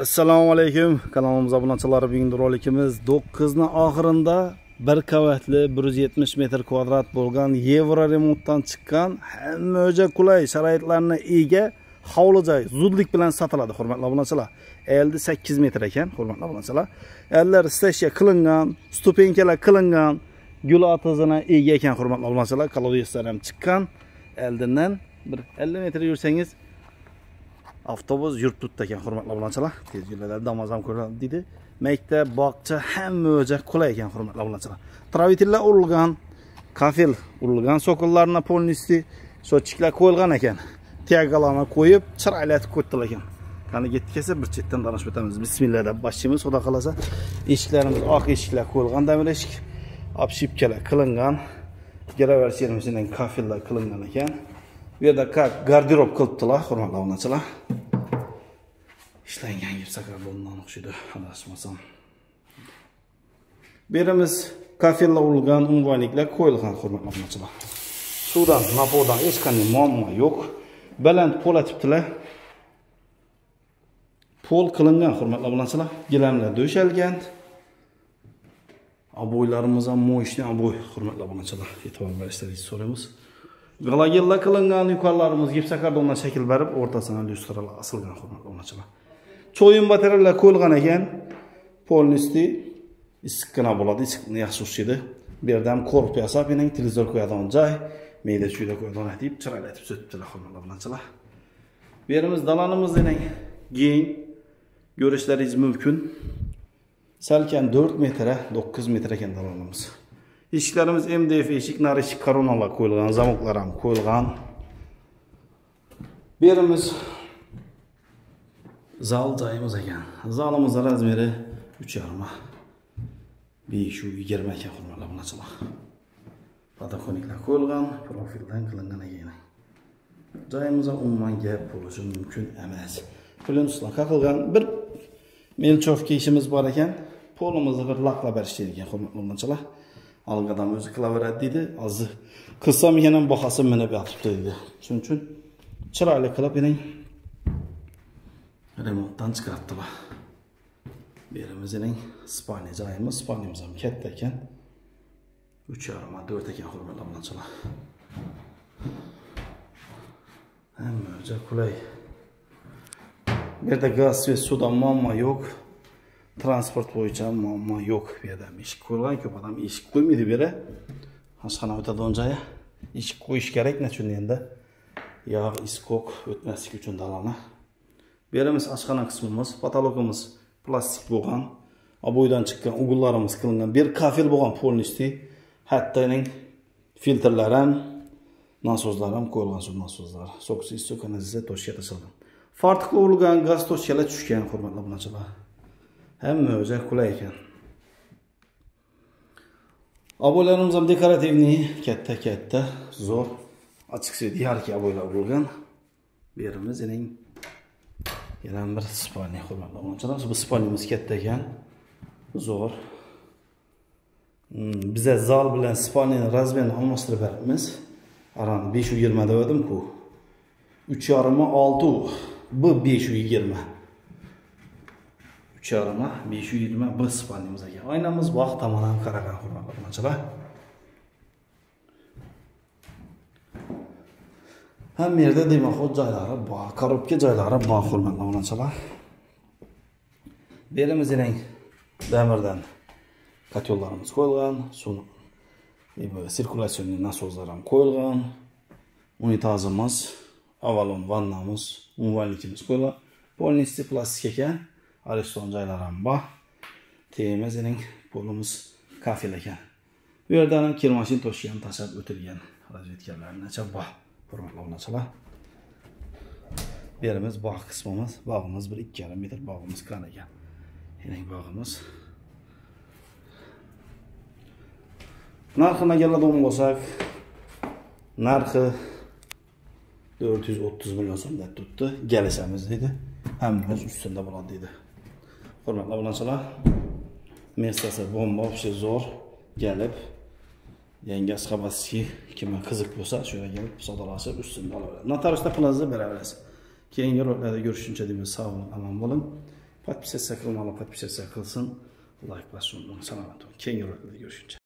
Assalomu alaykum. Kanalimiz obunachilari, bugungi rolikimiz 9 ning oxirida bir qavatli 170 metr kvadrat bo'lgan Yevro remontdan chiqqan hamma qulay sharoitlarga ega hovli joy zudlik bilan sotiladi, hurmatli obunachilar. Eldi 8 metr ekan, hurmatli obunachilar. Ellar stashiya qilingan, stupenkalar qilingan, gul otizina ega ekan, hurmatli obunachilar. Kaloriyasilar ham chiqqan. Eldidan bir 50 metr yursangiz avtobus yurib turibdi ekan, hurmatli obunachilar. Tez yo'llarda damazam ko'radi dedi. Maktab, bog'cha hamma qulay ekan, hurmatli obunachilar. Travitillar urilgan, kafel urilgan, sokollarni polnisti sochiklar qo'yilgan ekan. Tiagalarni qo'yib, chiroylatib qo'ydilar ekan. Qani ketgasa bir chetdan tanishib o'tamiz. Bismillah deb boshlaymiz, xudo xolasa. Eshiklarimiz oq eshiklar qo'yilgan, damir eshik, obshipkalar qilingan, garaver sermisining kafellar qilingan ekan. Bu yerda garderob qilibdilar, hurmatli obunachilar. Ishlangan gipsakar bo'lgan o'xshaydi, adashmasam. Berimiz kafellar urilgan, unvonliklar qo'yilgan, hurmatli obunachilar. Suvdan, napodan hech qanday muammo yo'q. Baland pol atibdilar. Pol qilingan, hurmatli obunachilar. Gilamlar döşalgan. Aboylarimiz ham mo'yishli aboy, hurmatli obunachilar. E'tibor berishlaringizni so'raymiz. Galagella qilingan, yuqorilarimiz gipsakardondan shakl berib, o'rtasidan lyustralar asilgan, hurmatli obunachilar. Cho'yin materiallar qo'yilgan ekan. Polnisti issiqqina bo'ladi, issiqni yaxshi ushlaydi. Bu yerda ham korpus yasab, mening televizor qo'yadigan joy, mayda chuyda qo'yadigan deb chiroylatib o'tibdilar, hurmatli obunachilar. Bu yerimiz dalanimizning keng ko'rishlaringiz mumkin. Salkam 4 metr, 9 metr ekan dalanimiz. Eshiklarimiz MDF eshik, nari eshik koronalar qo'yilgan, zamoklar ham qo'yilgan. Bu yerimiz zal joyimiz ekan. Zalimiz razmeri 3,5 520 ekan, hurmatli obunachilar. Podokoniklar qo'yilgan, profildan qilingan ekan. Joyimizda umuman gap bo'lishi mumkin emas. Plyonslar qaqilgan, bir melchovka ishimiz bor ekan. Polimizni bir laqlab berish ekan, hurmatli obunachilar. Algadan o'zi qilaveradi dedi. Hozir qilsam yana bahasi minib yotibdi dedi. Shuning uchun chiroyli qilib mening remontdan chiqartdilar. Berimizning spalni joyimiz, spalnimiz ham katta ekan. 3,5 4 ekan, hurmatli obunachilar. Hamma qulay. Bu yerda gaz va suvdan muammo yo'q. Transport bo'yicha muammo yo'q. Bu yerda eshik qo'yilgan, ko'p odam eshik qo'ymaydi bu yerda. Oshxona o'tadigan joyi eshik qo'yish kerak, nechun endi yog' iskok o'tmaslik uchun dalani. Bu yerimiz oshxona qismimiz, patologimiz plastik bo'lgan, aboydan chiqqan ugullarimiz qilingan, bir kafel bo'lgan polnisti, hattoning filtrlar ham, nasozlar ham qo'yilgan, suv nasozlari. So'kisi kanalizatsiya toshga tashlangan. Farqli urilgan gaz toshkalar tushgan, hurmatli obunachilar. Hamma qulay ekan. Aboylarimiz ham dekorativni, katta, zo'r, ochiq svet yarki aboylar urilgan. Bu yerimiz yana bir spalni, hurmatli obunachilar. Bu spalnimiz katta ekan, zo'r. Biza zal bilan spalnining razmerini almashtirib beramiz. Aran 520 dedim-ku. 3,5 6, bu 520. 3,5 520 bir spalnimiz ekan. Oynamiz vaqt tomondan qaragan, hurmatli obunachilar. Hamma yerda demoqot joylari bor, korobka joylari bor, hurmatli obunachilar. Berimizning damirdan kotellarimiz qo'yilgan, suv sirkulyatsiyaning nasozlari ham qo'yilgan. Unitazimiz, avalon vannamiz, unvonlikimiz qo'yilgan. Polnisti plastik ekan. Ariston joylari ham bor. Temizning polimiz kafel ekan. Bu yerda ham kirmashin toshgan, tashab o'tilgan razvedkalargacha bor, hurmatli obunachilar. Bu yerimiz bog' qismimiz, bog'imiz 1,5 metr bog'imiz qan ekan. Mening bog'imiz. Narxini keladigan bo'lsak, narxi 430 million so'm deb turibdi. Kelishamiz dedi. Hammamiz ustida bo'ladi dedi. Hurmatli obunachilar, mestasi bomba вообще zo'r kelib, yangi asxabaski kimga qiziq bo'lsa, shu yerga kelib savdolashib ustida olaveradi. Notariusda pulingizni beraverasiz. Keyingi roliklarda görüşünce deyimiz sağ olun, aman bo'lin. Podpisatsiya qilmagan, podpisatsiya qilsin. Like bosishni unutmang. Salomat bo'ling. Keyingi rolikda görüşünce.